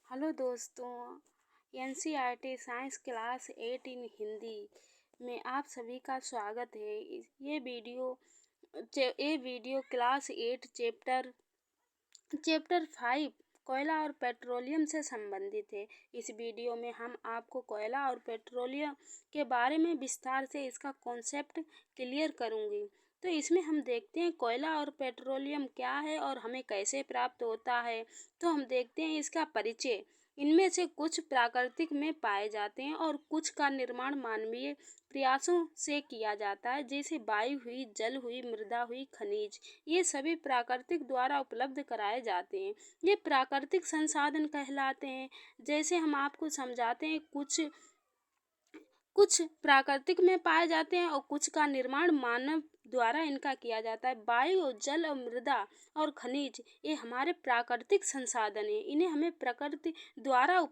Hello दोस्तों, NCERT science class 8 इन हिंदी में आप सभी का स्वागत है। ये वीडियो क्लास 8 चैप्टर 5 कोयला और पेट्रोलियम से संबंधित है। इस वीडियो में हम आपको कोयला और पेट्रोलियम के बारे में विस्तार से इसका कॉन्सेप्ट क्लियर करूँगी। तो इसमें हम देखते हैं कोयला और पेट्रोलियम क्या है और हमें कैसे प्राप्त होता है। तो हम देखते हैं इसका परिचय। इनमें से कुछ प्राकृतिक में पाए जाते हैं और कुछ का निर्माण मानवीय प्रयासों से किया जाता है, जैसे वायु हुई, जल हुई, मृदा हुई, खनिज। ये सभी प्राकृतिक द्वारा उपलब्ध कराए जाते हैं। ये प्राकृतिक संसाधन कहलाते हैं। जैसे हम आपको समझाते हैं, कुछ प्राकृतिक में पाए जाते हैं और कुछ का निर्माण मानव द्वारा इनका किया जाता है। वायु, जल और मृदा और खनिज ये हमारे प्राकृतिक संसाधन हैं। इन्हें हमें प्रकृति द्वारा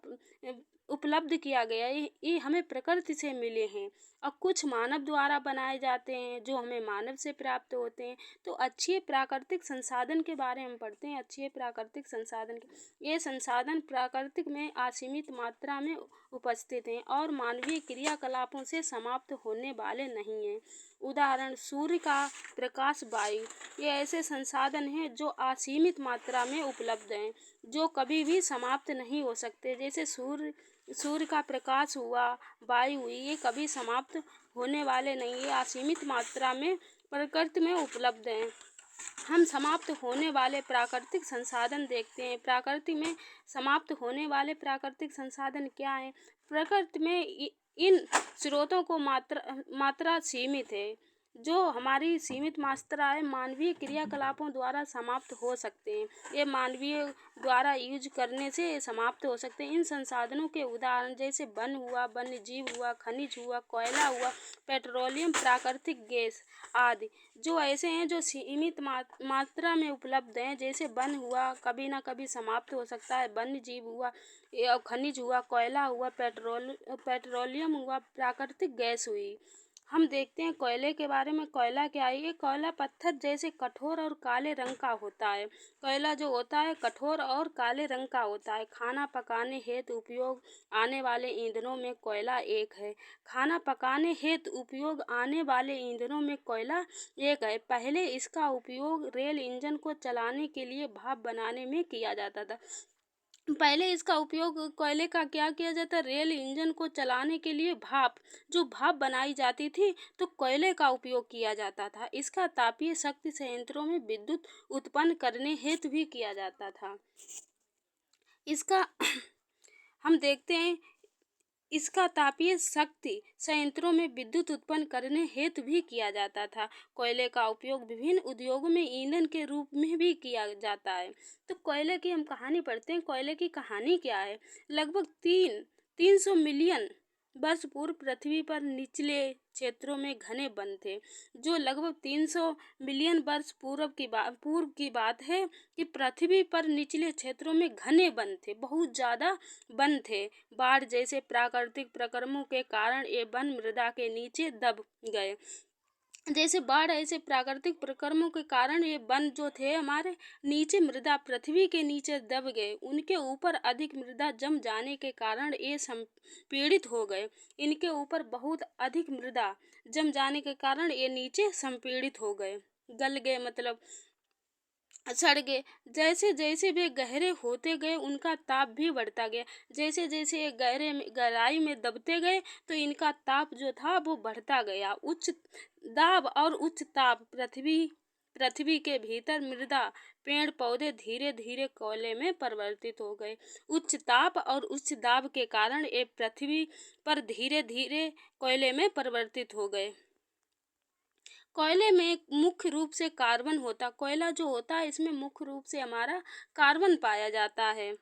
उपलब्ध किया गया है। ये हमें प्रकृति से मिले हैं और कुछ मानव द्वारा बनाए जाते हैं, जो हमें मानव से प्राप्त होते हैं। तो अच्छे प्राकृतिक संसाधन के बारे में पढ़ते हैं। अच्छे प्राकृतिक संसाधन ये संसाधन प्राकृतिक में असीमित मात्रा में उपस्थित हैं और मानवीय क्रियाकलापों से समाप्त होने वाले नहीं हैं। उदाहरण, सूर्य का प्रकाश, वायु, ये ऐसे संसाधन हैं जो असीमित मात्रा में उपलब्ध हैं, जो कभी भी समाप्त नहीं हो सकते। जैसे सूर्य का प्रकाश हुआ, वायु हुई, ये कभी समाप्त होने वाले नहीं, ये असीमित मात्रा में प्रकृति में उपलब्ध हैं। हम समाप्त होने वाले प्राकृतिक संसाधन देखते हैं। प्रकृति में समाप्त होने वाले प्राकृतिक संसाधन क्या हैं? प्रकृति में इन स्रोतों को मात्रा सीमित है, जो हमारी सीमित मात्रा है, मानवीय क्रियाकलापों द्वारा समाप्त हो सकते हैं। ये मानवीय द्वारा यूज करने से समाप्त हो सकते हैं। इन संसाधनों के उदाहरण जैसे वन हुआ, वन्य जीव हुआ, खनिज हुआ, कोयला हुआ, पेट्रोलियम, प्राकृतिक गैस आदि, जो ऐसे हैं जो सीमित मात्रा में उपलब्ध हैं। जैसे वन हुआ, कभी ना कभी समाप्त हो सकता है। वन्य जीव हुआ, खनिज हुआ, कोयला हुआ, पेट्रोलियम हुआ, प्राकृतिक गैस हुई। हम देखते हैं कोयले के बारे में। कोयला क्या है? ये कोयला पत्थर जैसे कठोर और काले रंग का होता है। कोयला जो होता है कठोर और काले रंग का होता है। खाना पकाने हेतु उपयोग आने वाले ईंधनों में कोयला एक है। खाना पकाने हेतु उपयोग आने वाले ईंधनों में कोयला एक है। पहले इसका उपयोग रेल इंजन को चलाने के लिए भाप बनाने में किया जाता था। पहले इसका उपयोग कोयले का क्या किया जाता? रेल इंजन को चलाने के लिए भाप बनाई जाती थी, तो कोयले का उपयोग किया जाता था। इसका तापीय शक्ति संयंत्रों में विद्युत उत्पन्न करने हेतु भी किया जाता था। इसका हम देखते हैं, इसका तापीय शक्ति संयंत्रों में विद्युत उत्पन्न करने हेतु भी किया जाता था। कोयले का उपयोग विभिन्न उद्योगों में ईंधन के रूप में भी किया जाता है। तो कोयले की हम कहानी पढ़ते हैं। कोयले की कहानी क्या है? लगभग 300 मिलियन वर्ष पूर्व पृथ्वी पर निचले क्षेत्रों में घने वन थे। जो लगभग 300 मिलियन वर्ष पूर्व की बात है कि पृथ्वी पर निचले क्षेत्रों में घने वन थे, बहुत ज़्यादा वन थे। बाढ़ जैसे प्राकृतिक प्रक्रमों के कारण ये वन मृदा के नीचे दब गए। जैसे बाढ़ ऐसे प्राकृतिक प्रक्रमों के कारण ये वन जो थे हमारे नीचे मृदा पृथ्वी के नीचे दब गए। उनके ऊपर अधिक मृदा जम जाने के कारण ये संपीड़ित हो गए। इनके ऊपर बहुत अधिक मृदा जम जाने के कारण ये नीचे संपीड़ित हो गए, गल गए, मतलब सड़ गए। जैसे जैसे वे गहरे होते गए उनका ताप भी बढ़ता गया। जैसे जैसे ये गहराई में दबते गए तो इनका ताप जो था वो बढ़ता गया। उच्च दाब और उच्च ताप पृथ्वी के भीतर मृदा, पेड़ पौधे धीरे धीरे कोयले में परिवर्तित हो गए। उच्च ताप और उच्च दाब के कारण ये पृथ्वी पर धीरे धीरे कोयले में परिवर्तित हो गए। कोयले में मुख्य रूप से कार्बन होता। कोयला जो होता है इसमें मुख्य रूप से हमारा कार्बन पाया जाता है,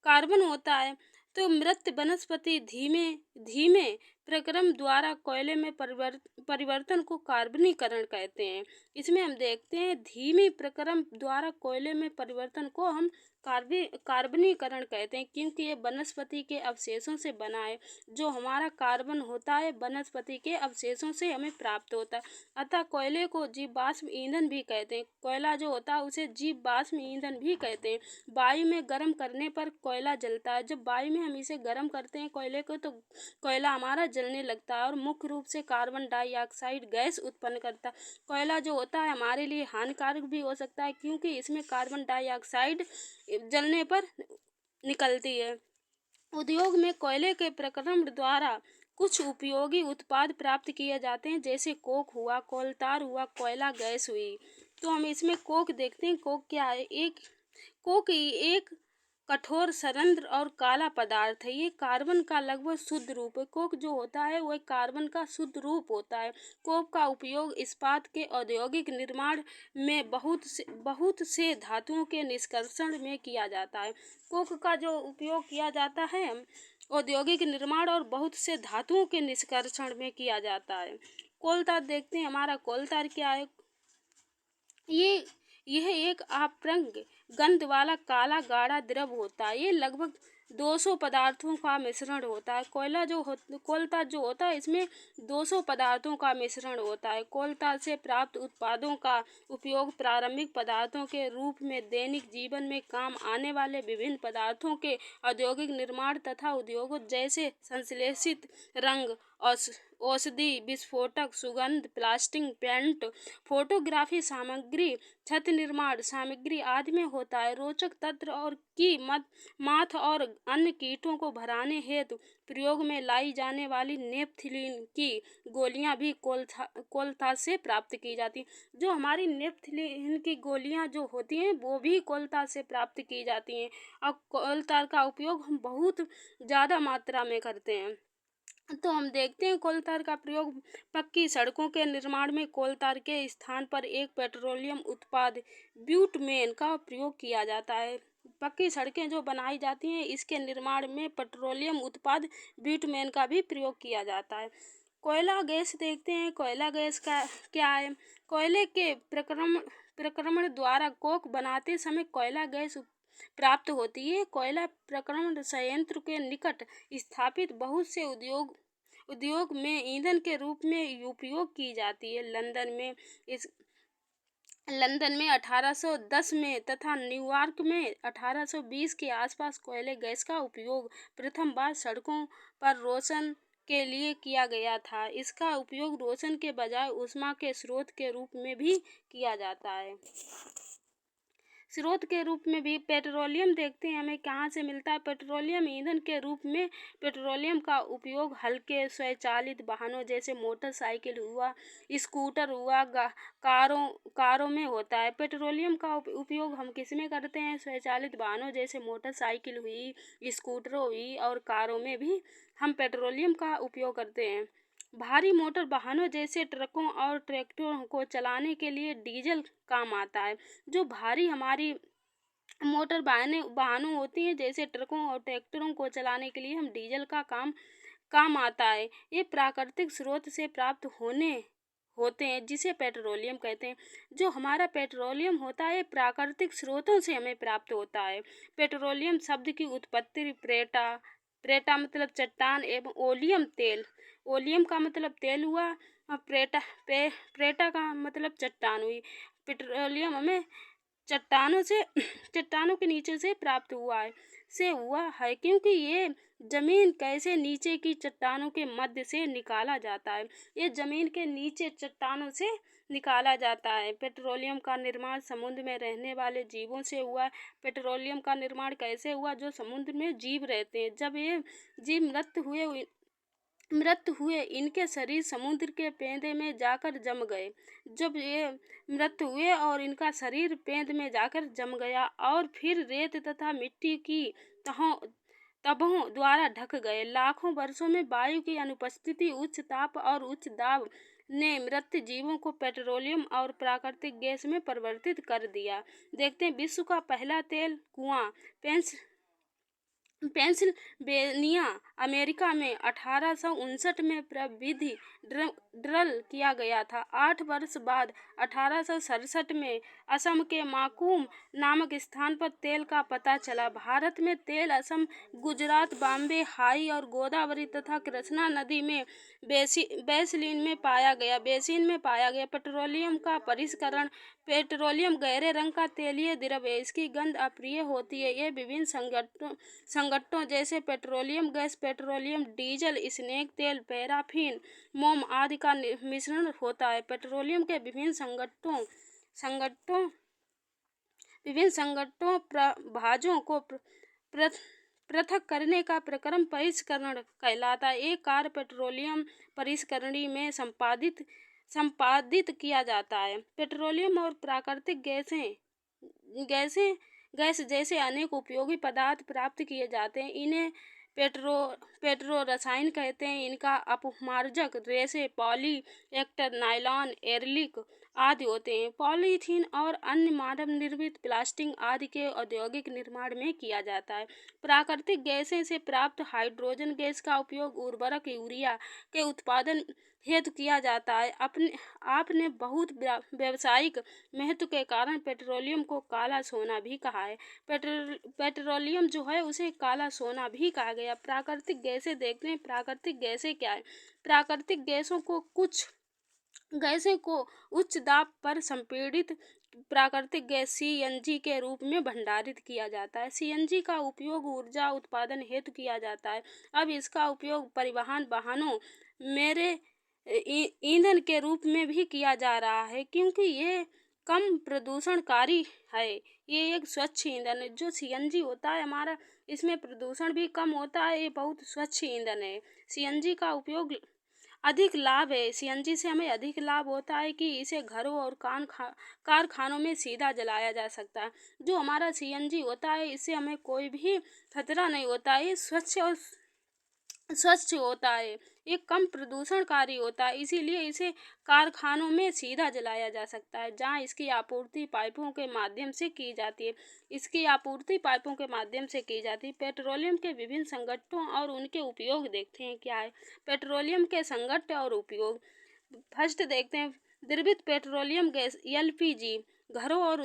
कार्बन होता है। तो मृत वनस्पति धीमे प्रक्रम द्वारा कोयले में परिवर्तन को कार्बनीकरण कहते हैं। इसमें हम देखते हैं धीमे प्रक्रम द्वारा कोयले में परिवर्तन को हम कार्बनीकरण कहते हैं, क्योंकि ये वनस्पति के अवशेषों से बना है। जो हमारा कार्बन होता है वनस्पति के अवशेषों से हमें प्राप्त होता है। अतः कोयले को जीवाश्म ईंधन भी कहते हैं। कोयला जो होता है उसे जीवाश्म ईंधन भी कहते हैं। वायु में गर्म करने पर कोयला जलता है। जब वायु में हम इसे गर्म करते हैं कोयले को, तो कोयला हमारा जलने लगता है और मुख्य रूप से कार्बन डाइऑक्साइड गैस उत्पन्न करता है। कोयला जो होता है हमारे लिए हानिकारक भी हो सकता है, क्योंकि इसमें कार्बन डाइऑक्साइड जलने पर निकलती है। उद्योग में कोयले के प्रक्रमण द्वारा कुछ उपयोगी उत्पाद प्राप्त किए जाते हैं, जैसे कोक हुआ, कोलतार हुआ, कोयला गैस हुई। तो हम इसमें कोक देखते हैं। कोक क्या है? कोक एक कठोर सरंध्र और काला पदार्थ है। ये कार्बन का लगभग शुद्ध रूप है। कोक जो होता है वह कार्बन का शुद्ध रूप होता है। कोक का उपयोग इस्पात के औद्योगिक निर्माण में बहुत से धातुओं के निष्कर्षण में किया जाता है। कोक का जो उपयोग किया जाता है औद्योगिक निर्माण और बहुत से धातुओं के निष्कर्षण में किया जाता है। कोलतार देखते हैं। हमारा कोलतार क्या है? यह एक अपरंग गंध वाला काला गाढ़ा द्रव होता है। ये लगभग 200 पदार्थों का मिश्रण होता है। कोलतार जो होता है इसमें 200 पदार्थों का मिश्रण होता है। कोलतार से प्राप्त उत्पादों का उपयोग प्रारंभिक पदार्थों के रूप में दैनिक जीवन में काम आने वाले विभिन्न पदार्थों के औद्योगिक निर्माण तथा उद्योगों जैसे संश्लेषित रंग, औषधि, विस्फोटक, सुगंध, प्लास्टिक, पेंट, फोटोग्राफी सामग्री, छत निर्माण सामग्री आदि में होता है। रोचक तंत्र और की माथ और अन्य कीटों को भराने हेतु प्रयोग में लाई जाने वाली नेपथलीन की गोलियां भी कोलतार से प्राप्त की जाती हैं। जो हमारी नेपथलीन की गोलियां जो होती हैं वो भी कोलतार से प्राप्त की जाती हैं और कोलतार का उपयोग हम बहुत ज़्यादा मात्रा में करते हैं। तो हम देखते हैं कोलतार का प्रयोग पक्की सड़कों के निर्माण में कोलतार के स्थान पर एक पेट्रोलियम उत्पाद ब्यूटमेन का प्रयोग किया जाता है। पक्की सड़कें जो बनाई जाती हैं इसके निर्माण में पेट्रोलियम उत्पाद ब्यूटमेन का भी प्रयोग किया जाता है। कोयला गैस देखते हैं। कोयला गैस का क्या है? कोयले के प्रक्रमण द्वारा कोक बनाते समय कोयला गैस प्राप्त होती है। कोयला प्रक्रमण संयंत्र के निकट स्थापित बहुत से उद्योग में ईंधन के रूप में उपयोग की जाती है। लंदन में 1810 में तथा न्यूयॉर्क में 1820 के आसपास कोयले गैस का उपयोग प्रथम बार सड़कों पर रोशन के लिए किया गया था। इसका उपयोग रोशन के बजाय ऊष्मा के स्रोत के रूप में भी किया जाता है। स्रोत के रूप में भी पेट्रोलियम देखते हैं हमें कहाँ से मिलता है। पेट्रोलियम ईंधन के रूप में पेट्रोलियम का उपयोग हल्के स्वचालित वाहनों जैसे मोटरसाइकिल हुआ, स्कूटर हुआ, कारों में होता है। पेट्रोलियम का उपयोग हम किस में करते हैं? स्वचालित वाहनों जैसे मोटरसाइकिल हुई, स्कूटर हुई और कारों में भी हम पेट्रोलियम का उपयोग करते हैं। भारी मोटर वाहनों जैसे ट्रकों और ट्रैक्टरों को चलाने के लिए डीजल काम आता है। जो भारी हमारी मोटर वाहनों होती हैं जैसे ट्रकों और ट्रैक्टरों को चलाने के लिए हम डीजल का काम आता है। ये प्राकृतिक स्रोत से प्राप्त होते हैं जिसे पेट्रोलियम कहते हैं। जो हमारा पेट्रोलियम होता है प्राकृतिक स्रोतों से हमें प्राप्त होता है। पेट्रोलियम शब्द की उत्पत्ति प्रेटा मतलब चट्टान एवं ओलियम का मतलब तेल हुआ और प्रेटा का मतलब चट्टान हुई। पेट्रोलियम हमें चट्टानों के नीचे से प्राप्त हुआ है क्योंकि ये जमीन कैसे नीचे की चट्टानों के मध्य से निकाला जाता है। ये जमीन के नीचे चट्टानों से निकाला जाता है। पेट्रोलियम का निर्माण समुद्र में रहने वाले जीवों से हुआ। पेट्रोलियम का निर्माण कैसे हुआ? जो समुद्र में जीव रहते हैं, जब ये जीव मृत हुए इनके शरीर समुद्र के पेंदे में जाकर जम गए। जब ये मृत हुए और इनका शरीर पेंद में जाकर जम गया और फिर रेत तथा मिट्टी की तबों द्वारा ढक गए। लाखों वर्षों में वायु की अनुपस्थिति, उच्च ताप और उच्च दाब ने मृत जीवों को पेट्रोलियम और प्राकृतिक गैस में परिवर्तित कर दिया। देखते हैं विश्व का पहला तेल कुआं पेंसिल्वेनिया अमेरिका में 1859 में प्रविधि ड्रिल किया गया था। 8 वर्ष बाद 1867 में असम के माकूम नामक स्थान पर तेल का पता चला। भारत में तेल असम, गुजरात, बॉम्बे, हाई और गोदावरी तथा कृष्णा नदी में बेसिन में पाया गया। पेट्रोलियम का परिष्करण। पेट्रोलियम गहरे रंग का तेलीय द्रव है। इसकी गंध अप्रिय होती है। यह विभिन्न संगठनों जैसे petroleum gas, petroleum diesel, snake तेल, पैराफिन, मोम आदि का मिश्रण होता है। पेट्रोलियम के विभिन्न संगठनों भाजों को पृथक करने का प्रक्रम परिष्करण कहलाता है। एक कार्य पेट्रोलियम परिष्करणी में संपादित किया जाता है। पेट्रोलियम और प्राकृतिक गैस जैसे अनेक उपयोगी पदार्थ प्राप्त किए जाते हैं। इन्हें पेट्रो रसायन कहते हैं। इनका अपमार्जक रेशे पॉली एक्टर, नायलॉन, एरलिक आदि होते हैं। पॉलीथीन और अन्य मानव निर्मित प्लास्टिक आदि के औद्योगिक निर्माण में किया जाता है। प्राकृतिक गैसें से प्राप्त हाइड्रोजन गैस का उपयोग उर्वरक यूरिया के उत्पादन हेतु किया जाता है। आपने बहुत व्यावसायिक महत्व के कारण पेट्रोलियम को काला सोना भी कहा है। पेट्रोलियम जो है उसे काला सोना भी कहा गया। प्राकृतिक गैसें देखते हैं। प्राकृतिक गैसें क्या है? प्राकृतिक गैसें को उच्च दाब पर संपीड़ित प्राकृतिक गैस सीएनजी के रूप में भंडारित किया जाता है। सीएनजी का उपयोग ऊर्जा उत्पादन हेतु किया जाता है। अब इसका उपयोग परिवहन वाहनों में ईंधन के रूप में भी किया जा रहा है, क्योंकि ये कम प्रदूषणकारी है। ये एक स्वच्छ ईंधन है। जो सीएनजी होता है हमारा, इसमें प्रदूषण भी कम होता है। ये बहुत स्वच्छ ईंधन है। सीएनजी का उपयोग अधिक लाभ है। सीएनजी से हमें अधिक लाभ होता है कि इसे घरों और कारखानों में सीधा जलाया जा सकता है। जो हमारा सीएनजी होता है इससे हमें कोई भी खतरा नहीं होता है। ये स्वच्छ होता है। ये कम प्रदूषणकारी होता है, इसीलिए इसे कारखानों में सीधा जलाया जा सकता है, जहां इसकी आपूर्ति पाइपों के माध्यम से की जाती है। पेट्रोलियम के विभिन्न संगठनों और उनके उपयोग देखते हैं। क्या है पेट्रोलियम के संगठन और उपयोग? फर्स्ट देखते हैं द्रवित पेट्रोलियम गैस एलपीजी। घरों और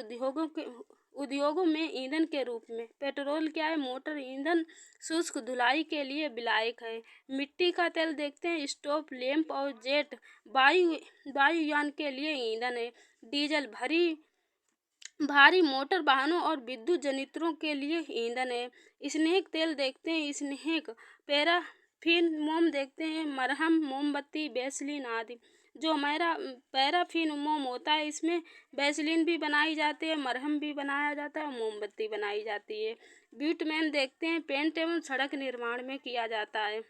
उद्योगों में ईंधन के रूप में। पेट्रोल क्या है? मोटर ईंधन शुष्क धुलाई के लिए विलायक है। मिट्टी का तेल देखते हैं। स्टोव, लैंप और जेट वायुयान के लिए ईंधन है। डीजल भारी मोटर वाहनों और विद्युत जनरेटरों के लिए ईंधन है। स्नेक तेल देखते हैं। स्नेक पैराफिन मोम देखते हैं। मरहम, मोमबत्ती, वैसलीन आदि। जो हमारा पैराफिन मोम होता है इसमें वैसलीन भी बनाई जाती है, मरहम भी बनाया जाता है और मोमबत्ती बनाई जाती है। बिटुमेन देखते हैं। पेंट एवं सड़क निर्माण में किया जाता है।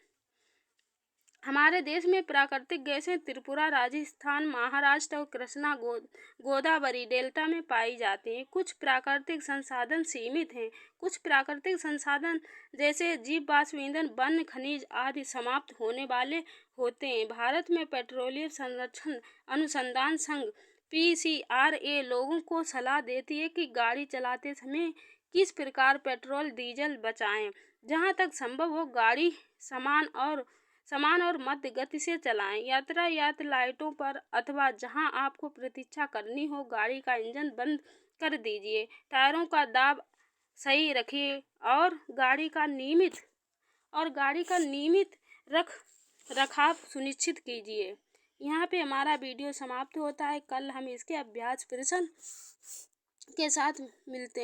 हमारे देश में प्राकृतिक गैसें त्रिपुरा, राजस्थान, महाराष्ट्र और कृष्णा गोदावरी डेल्टा में पाई जाती हैं। कुछ प्राकृतिक संसाधन सीमित हैं। कुछ प्राकृतिक संसाधन जैसे जीव वाष्प ईंधन, वन, खनिज आदि समाप्त होने वाले होते हैं। भारत में पेट्रोलियम संरक्षण अनुसंधान संघ PCRA लोगों को सलाह देती है कि गाड़ी चलाते समय किस प्रकार पेट्रोल डीजल बचाएं। जहां तक संभव हो गाड़ी समान और मध्य गति से चलाएं। यातायात लाइटों पर अथवा जहां आपको प्रतीक्षा करनी हो गाड़ी का इंजन बंद कर दीजिए। टायरों का दाब सही रखिए और गाड़ी का नियमित रखाव सुनिश्चित कीजिए। यहाँ पे हमारा वीडियो समाप्त होता है। कल हम इसके अभ्यास प्रश्न के साथ मिलते हैं।